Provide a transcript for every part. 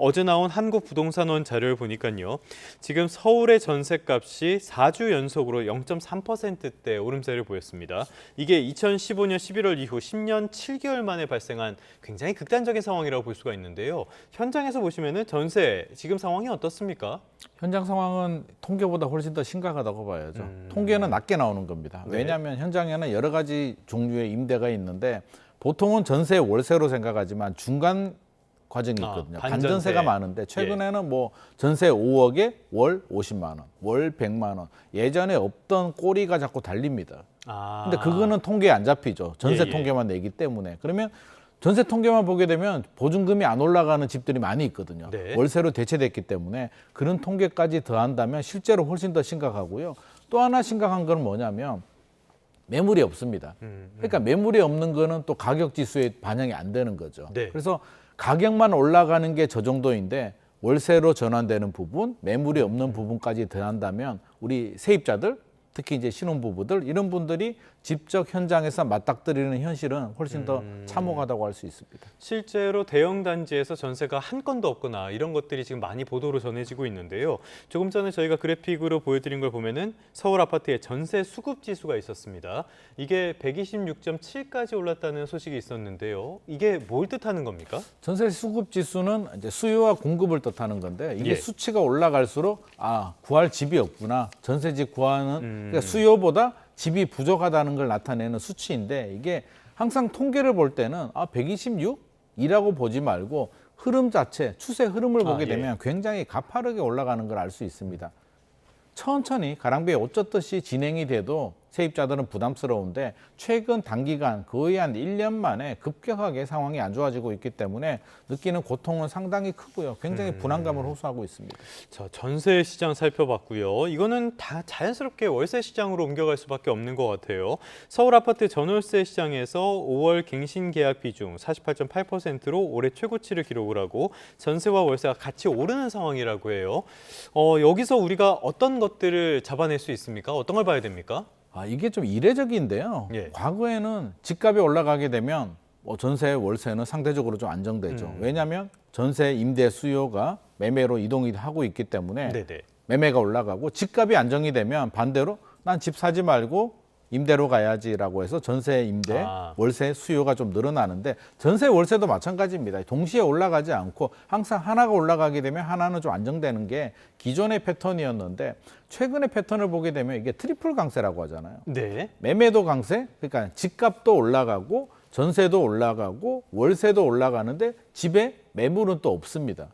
어제 나온 한국부동산원 자료를 보니까요. 지금 서울의 전셋값이 4주 연속으로 0.3%대 오름세를 보였습니다. 이게 2015년 11월 이후 10년 7개월 만에 발생한 굉장히 극단적인 상황이라고 볼 수가 있는데요. 현장에서 보시면은 전세 지금 상황이 어떻습니까? 현장 상황은 통계보다 훨씬 더 심각하다고 봐야죠. 통계는 낮게 나오는 겁니다. 네. 왜냐하면 현장에는 여러 가지 종류의 임대가 있는데 보통은 전세 월세로 생각하지만 중간 과정이 있거든요. 반전세. 반전세가 많은데 최근에는 뭐 전세 5억에 월 50만 원, 월 100만 원. 예전에 없던 꼬리가 자꾸 달립니다. 근데 그거는 통계에 안 잡히죠. 전세 통계만 내기 때문에. 그러면 전세 통계만 보게 되면 보증금이 안 올라가는 집들이 많이 있거든요. 네. 월세로 대체됐기 때문에 그런 통계까지 더한다면 실제로 훨씬 더 심각하고요. 또 하나 심각한 건 뭐냐면 매물이 없습니다. 그러니까 매물이 없는 거는 또 가격 지수에 반영이 안 되는 거죠. 네. 그래서 가격만 올라가는 게 저 정도인데 월세로 전환되는 부분, 매물이 없는 부분까지 더한다면 우리 세입자들, 특히 이제 신혼부부들 이런 분들이 직접 현장에서 맞닥뜨리는 현실은 훨씬 더 참혹하다고 할 수 있습니다. 실제로 대형 단지에서 전세가 한 건도 없거나 이런 것들이 지금 많이 보도로 전해지고 있는데요. 조금 전에 저희가 그래픽으로 보여드린 걸 보면은 서울 아파트의 전세 수급 지수가 있었습니다. 이게 126.7까지 올랐다는 소식이 있었는데요. 이게 뭘 뜻하는 겁니까? 전세 수급 지수는 이제 수요와 공급을 뜻하는 건데 이게 예. 수치가 올라갈수록 구할 집이 없구나. 전세집 구하는 그러니까 수요보다 집이 부족하다는 걸 나타내는 수치인데 이게 항상 통계를 볼 때는 126이라고 보지 말고 흐름 자체, 추세 흐름을 보게 되면 굉장히 가파르게 올라가는 걸 알 수 있습니다. 천천히 가랑비에 옷 젖듯이 진행이 돼도 세입자들은 부담스러운데 최근 단기간 거의 한 1년 만에 급격하게 상황이 안 좋아지고 있기 때문에 느끼는 고통은 상당히 크고요. 굉장히 불안감을 호소하고 있습니다. 자, 전세 시장 살펴봤고요. 이거는 다 자연스럽게 월세 시장으로 옮겨갈 수밖에 없는 것 같아요. 서울 아파트 전월세 시장에서 5월 갱신 계약 비중 48.8%로 올해 최고치를 기록을 하고 전세와 월세가 같이 오르는 상황이라고 해요. 여기서 우리가 어떤 것들을 잡아낼 수 있습니까? 어떤 걸 봐야 됩니까? 이게 좀 이례적인데요. 과거에는 집값이 올라가게 되면 전세, 월세는 상대적으로 좀 안정되죠. 왜냐하면 전세 임대 수요가 매매로 이동이 하고 있기 때문에 매매가 올라가고 집값이 안정이 되면 반대로 난 집 사지 말고 임대로 가야지라고 해서 전세, 임대, 월세 수요가 좀 늘어나는데 전세, 월세도 마찬가지입니다. 동시에 올라가지 않고 항상 하나가 올라가게 되면 하나는 좀 안정되는 게 기존의 패턴이었는데 최근의 패턴을 보게 되면 이게 트리플 강세라고 하잖아요. 네. 매매도 강세, 그러니까 집값도 올라가고 전세도 올라가고 월세도 올라가는데 집에 매물은 또 없습니다.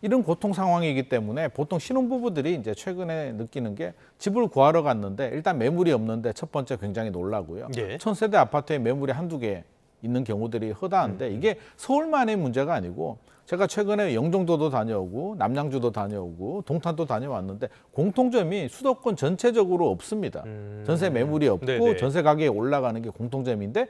이런 고통 상황이기 때문에 보통 신혼부부들이 이제 최근에 느끼는 게 집을 구하러 갔는데 일단 매물이 없는데 첫 번째 굉장히 놀라고요. 1000세대 아파트에 매물이 한두 개 있는 경우들이 허다한데 이게 서울만의 문제가 아니고 제가 최근에 영종도도 다녀오고 남양주도 다녀오고 동탄도 다녀왔는데 공통점이 수도권 전체적으로 없습니다. 전세 매물이 없고 전세 가격이 올라가는 게 공통점인데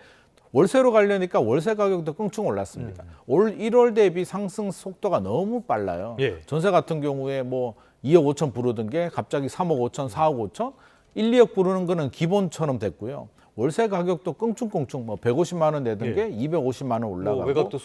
월세로 가려니까 월세 가격도 껑충 올랐습니다. 올 1월 대비 상승 속도가 너무 빨라요. 전세 같은 경우에 뭐 2억 5천 부르던 게 갑자기 3억 5천, 4억 5천, 1, 2억 부르는 거는 기본처럼 됐고요. 월세 가격도 껑충껑충 뭐 150만 원 내던 게 250만 원 올라가고 외곽도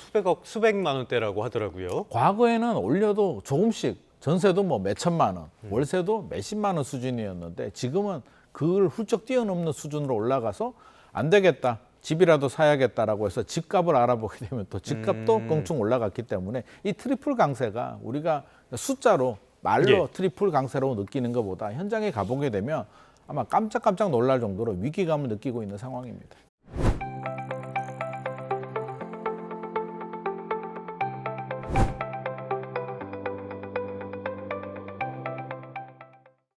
수백만 원대라고 하더라고요. 과거에는 올려도 조금씩 전세도 뭐 몇천만 원, 월세도 몇십만 원 수준이었는데 지금은 그걸 훌쩍 뛰어넘는 수준으로 올라가서 안 되겠다. 집이라도 사야겠다라고 해서 집값을 알아보게 되면 또 집값도 껑충 올라갔기 때문에 이 트리플 강세가 우리가 숫자로 말로 트리플 강세라고 느끼는 것보다 현장에 가보게 되면 아마 깜짝깜짝 놀랄 정도로 위기감을 느끼고 있는 상황입니다.